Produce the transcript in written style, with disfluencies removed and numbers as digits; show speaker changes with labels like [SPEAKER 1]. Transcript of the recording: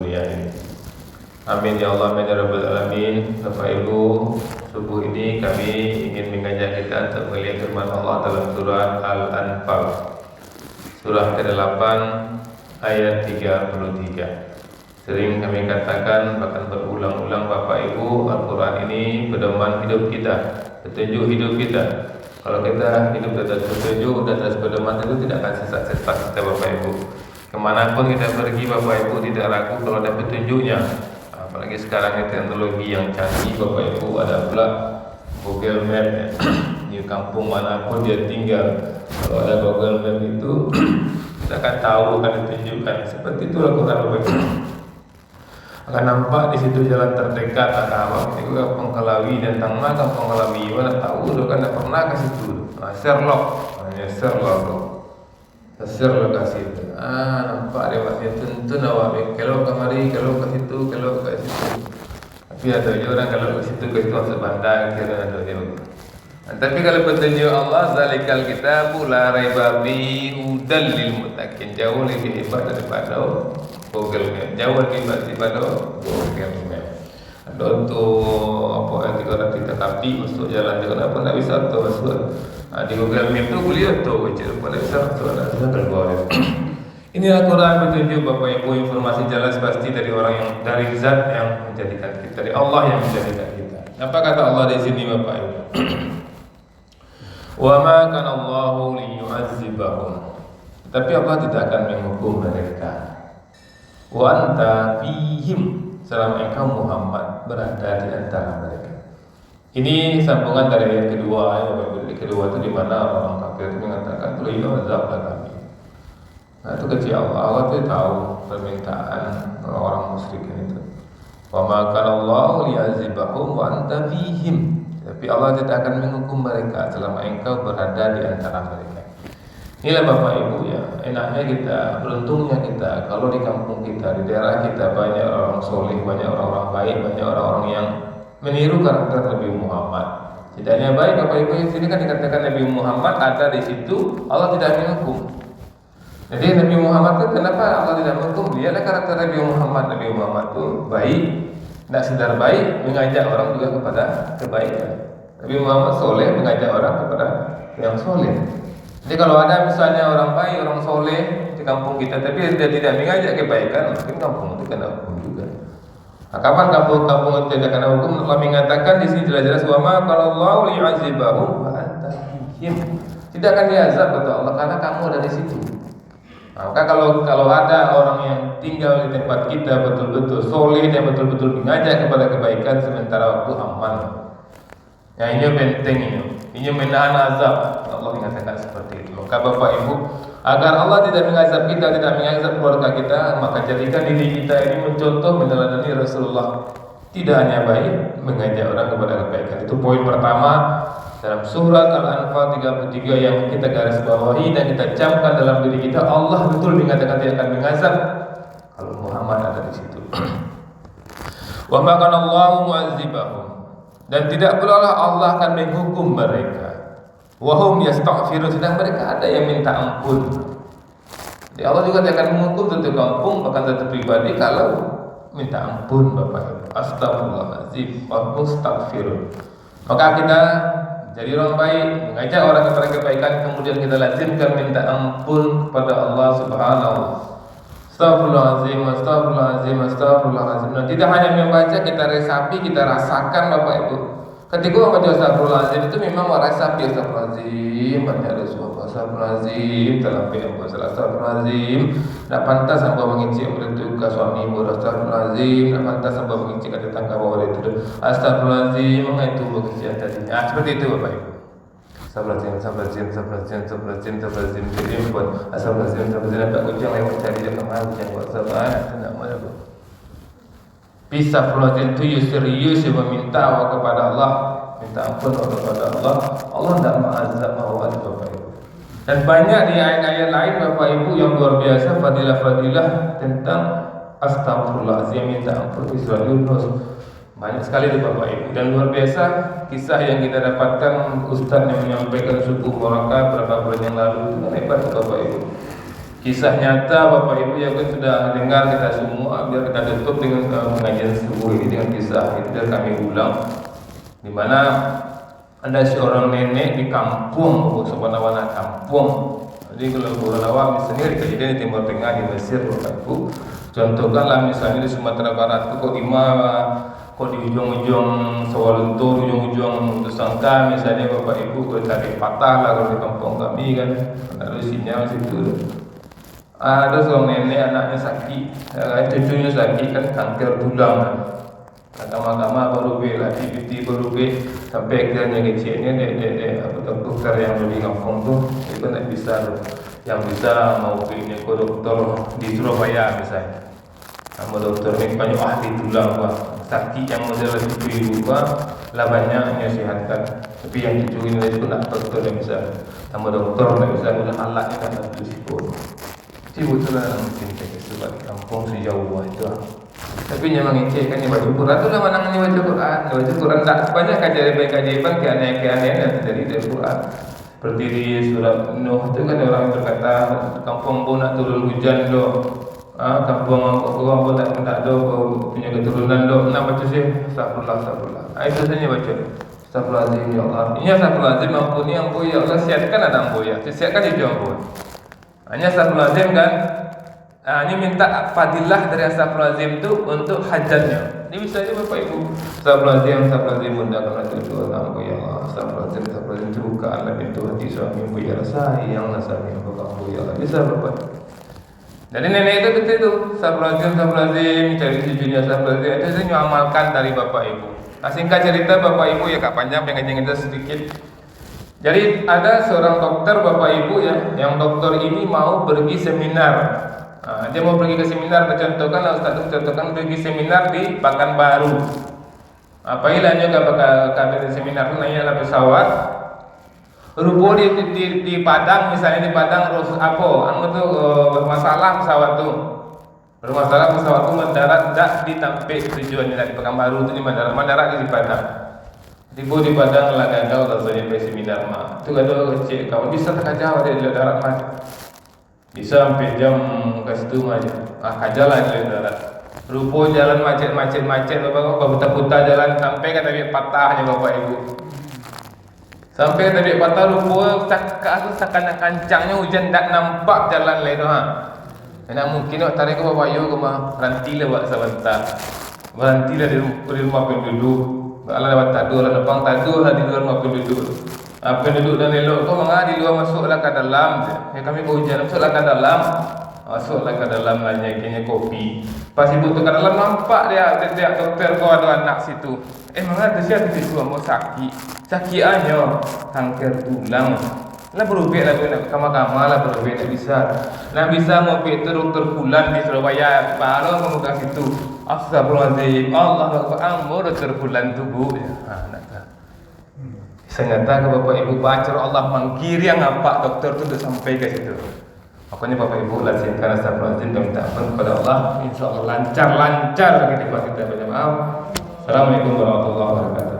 [SPEAKER 1] Ya ini. Amin ya Allah, amin ya Rabbal Alamin. Bapak Ibu, subuh ini kami ingin mengajak kita untuk melihat firman Allah dalam surah Al-Anfal, surah ke-8 ayat 33. Sering kami katakan, bahkan berulang-ulang Bapak Ibu, Al-Quran ini pedoman hidup kita, petunjuk hidup kita. Kalau kita hidup di atas petunjuk, di atas pedoman itu tidak akan sesat-sesat kita Bapak Ibu. Kemanapun kita pergi Bapak Ibu tidak ragu kalau ada petunjuknya. Apalagi sekarang ini teknologi yang canggih Bapak Ibu, ada pula Google Map ya. Di kampung manapun dia tinggal, kalau ada Google Map itu kita akan tahu, akan ditunjukkan. Seperti itu Al-Quran Bapak Ibu. Akan nampak di situ jalan terdekat atau apa itu Pengkalawi dan Tangma atau Pengkalawi mana tahu tu kan tak pernah ke situ. Sherlock, hanya Sherlock kasih itu. Nampak dia buat dia tuntun awak. Kalau kemari, kalau ke situ, kalau ke situ. Tapi ada je orang kalau ke situ masuk bandar kira ada dia. Tapi kalau petunjuk Allah, zalikal kitabu la raiba fihi hudal lil muttaqin, jauh lebih hebat daripada Google Map, jauh lebih hebat daripada Google Map. Ada untuk apa yang kita tapi masuk jalan dia kenapa tak bisa tu masuk. Di Google Map tu boleh tu je, boleh bisa tu ada keluar. Ini Al-Quran petunjuk Bapak Ibu, informasi jelas pasti dari orang yang dari zat yang menjadikan kita, dari Allah yang menjadikan kita. Apa kata Allah di sini Bapak Ibu? Wa ma kana Allahu liyu'adzibahum. Tetapi Allah tidak akan menghukum mereka. Wa anta fihim, selama engkau Muhammad berada di antara mereka. Ini sambungan dari ayat kedua. Ayat kedua itu di mana orang kafir itu mengatakan beliau azablah kami. Nah itu kecil Allah itu tahu permintaan orang musyrikin itu. Wa ma kana Allahu liyu'adzibahum wa anta fihim. Tapi Allah tidak akan menghukum mereka selama engkau berada di antara mereka. Inilah Bapak Ibu ya, enaknya kita, beruntungnya kita kalau di kampung kita, di daerah kita banyak orang soleh, banyak orang-orang baik, banyak orang-orang yang meniru karakter Nabi Muhammad. Tidaknya baik Bapak Ibu, di sini kan dikatakan Nabi Muhammad ada di situ, Allah tidak menghukum. Jadi Nabi Muhammad itu kenapa Allah tidak menghukum? Lihatlah karakter Nabi Muhammad. Nabi Muhammad itu baik. Tidak sekedar baik, mengajak orang juga kepada kebaikan. Nabi Muhammad soleh, mengajak orang kepada yang soleh. Jadi kalau ada misalnya orang baik, orang soleh di kampung kita, tapi dia tidak mengajak kebaikan, mungkin kampung itu kena hukum juga. Nah, kapan kampung itu tidak kena hukum? Allah mengatakan di sini jelas-jelas wa ma qala Allahu li'azibahum wa anta fihim. Tidak akan diazab kata Allah karena kamu ada di situ. Maka kalau ada orang yang tinggal di tempat kita betul-betul soleh dan betul-betul mengajak kepada kebaikan sementara waktu aman, yang ini penting ini menahan azab. Allah mengatakan seperti itu. Maka Bapak Ibu, agar Allah tidak mengazab kita, tidak mengazab keluarga kita, maka jadikan diri kita ini mencontoh meneladani Rasulullah. Tidak hanya baik, mengajak orang kepada kebaikan. Itu poin pertama dalam surat Al-Anfal 33 yang kita garis bawahi dan kita camkan dalam diri kita. Allah betul mengatakan dia akan mengazab kalau Muhammad ada di situ. Wa ma kana Allahu mu'adzibahum, dan tidak pula Allah akan menghukum mereka. Wa hum yastaghfirun, sedang mereka ada yang minta ampun. Jadi Allah juga tidak akan menghukum satu kampung bahkan satu pribadi kalau minta ampun Bapak Ibu. Astagfirullahaladzim wa mustaghfirun. Maka kita jadi orang baik, mengajak orang kepada kebaikan, kemudian kita lazimkan minta ampun kepada Allah Subhanahu. Astagfirullahaladzim, astagfirullahaladzim, astagfirullahaladzim. Dan tidak hanya membaca, kita resapi, kita rasakan Bapak Ibu. Ketika membaca astagfirullahaladzim itu memang meresapi astagfirullahaladzim, banyak dosa, astagfirullahaladzim, terlambat yang bersalah, astagfirullahaladzim. Tak pantas hamba mengicik mertuka suamimu, astagfirullahaladzim. Tak pantas hamba mengicik ke tetangga bawah itu, astagfirullahaladzim. Mengaitu bekerja tadi. Seperti itu Bapak Ibu. Astagfirullahaladzim, astagfirullahaladzim. Jadi buat astagfirullahaladzim. Nampak ujang lewat cari dia kemana ujang buat sahabat. Tak mana pun. Bisa Astagfirullahaladzim itu serius meminta kepada Allah, minta ampun kepada Allah. Allah tidak mengazab mawad Bapak Ibu. Dan banyak di ayat-ayat lain Bapak Ibu yang luar biasa fadilah-fadilah tentang astagfirullahaladzim, minta ampun di surah Yunus. Banyak sekali di Bapak Ibu. Dan luar biasa kisah yang kita dapatkan Ustaz yang menyampaikan suku Moraka beberapa bulan yang lalu itu hebat Bapak Ibu. Kisah nyata Bapak Ibu yang sudah dengar kita semua. Biar kita tutup dengan pengajian subuh ini dengan kisah itu, biar kami ulang. Di mana ada seorang nenek di kampung, sebenarnya kampung. Jadi kalau Boronawak misalnya di kejadian di Timur Tengah di Mesir Bapak Ibu. Contohkanlah misalnya di Sumatera Barat itu kok di ujung-ujung Sawalunto, ujung-ujung Tersangka misalnya Bapak Ibu, kok tadi patah lah kalau di kampung kami kan. Ada sinyal situ. Ada seorang nenek anaknya sakit, cucunya sakit kan kanker tulang kan. Kata-kata baru bela, TPT baru be sampai akhirnya kecilnya dokter yang di kampung tuh itu tidak bisa loh. Yang bisa mau ini ke dokter di Surabaya misalnya. Sama dokter ini banyak ahli tulang pak, sakit yang model itu ibu pak, lah banyak menyehatkan. Tapi yang cucu ini itu nak dokter yang bisa, sama dokter tidak bisa guna alatnya kan ada pun. Betul lah mungkin kita sebab di kampung sejauh itu. Tapi memang itu kan baca Quran tu lah mana ni baca Quran. Baca Quran tak banyak kajian-kajian keanehan dari Quran. Seperti di surat Nuh itu kan orang berkata kampung pun nak turun hujan doh. Kampung orang pun tak ada punya keturunan doh. Nak baca sih astagfirullah. Itu saja baca. Astagfirullahaladzim ya Allah. Ini astagfirullahaladzim ampuni ampun ya Allah, sihatkan ada ampun ya. Sihatkan itu ampun. Hanya astagfirullahaladzim kan. Ini minta fadilah dari astagfirullahaladzim itu untuk hajatnya. Ini bisa aja Bapak Ibu. Astagfirullahaladzim bunda karena itu ampun ya Allah. Astagfirullahaladzim itu bukalah pintu hati suami ibu ya sayang lah suami ibu kamu ya Allah. Bisa Bapak. Jadi nenek itu ketika itu astagfirullahaladzim cari tujuannya astagfirullahaladzim itu saya amalkan dari Bapak Ibu. Nah, singkat cerita Bapak Ibu ya kak panjang pengen cerita sedikit. Jadi ada seorang dokter Bapak Ibu ya, yang dokter ini mau pergi seminar. Dia mau pergi ke seminar, contohkan Ustaz contohkan pergi seminar di Pekanbaru. Apa ilahnya ke seminar itu naiklah pesawat. Rupo di Padang misalnya di Padang bermasalah pesawat tu. Bermasalah pesawat tu mendarat tidak di tempat tujuannya di Pekanbaru itu di mendarat di Padang. Tiba di Padang lah gagal rasanya sampai seminar mah. Itu ada kecil kawan bisa tak jauh dari darat mah. Bisa sampai jam ke situ aja. Kajal aja di darat. Rupo jalan macet Bapak putar jalan sampai ke tabik patahnya Bapak Ibu. Sampai ke tabik patah rupo sakana kancangnya hujan tak nampak jalan lain tu Enak mungkin nak tarik ke Bapak Ibu ke mah berhenti lah buat sebentar. Berhenti lah di rumah penduduk. Kalau lewat tadur, depan tadur di luar rumah penduduk. Penduduk dan elok tu di luar masuklah ke dalam. Kami berhujan masuklah ke dalam. Masuklah ke dalam nyanyinya kopi. Pas ibu tu ke dalam nampak dia doktor kau ada anak situ. Mana tu siapa tu mau sakit aja kanker tulang. Lah berubah lah kama-kama lah berubah tak bisa. Nak bisa mau pergi dokter Fulan di Surabaya baru kamu ke situ. Astagfirullahaladzim. Allah Akbar amur dokter Fulan tu bu. Saya nyata ke Bapak Ibu baca Allah mangkiri yang apa dokter tu sampai ke situ. Makanya Bapak Ibu lazimkan astagfirullahaladzim dan minta ampun kepada Allah. InsyaAllah lancar bagi kita banyak maaf. Assalamualaikum warahmatullahi wabarakatuh.